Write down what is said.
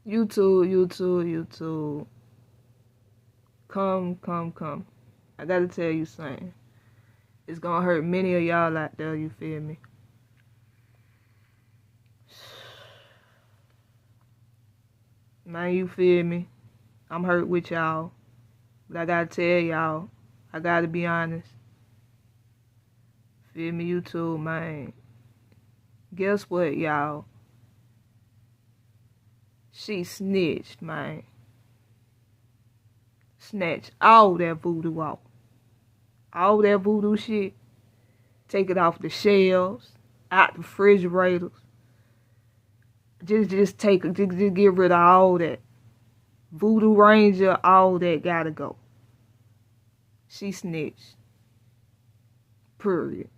YouTube. Come. I gotta tell you something. It's gonna hurt many of y'all out there, you feel me? Man, you feel me? I'm hurt with y'all. But I gotta tell y'all, I gotta be honest. Feel me, YouTube, man. Guess what, y'all? She snitched, man. Snatch all that voodoo off. All that voodoo shit. Take it off the shelves, out the refrigerators. Just get rid of all that. Voodoo Ranger, all that gotta go. She snitched. Period.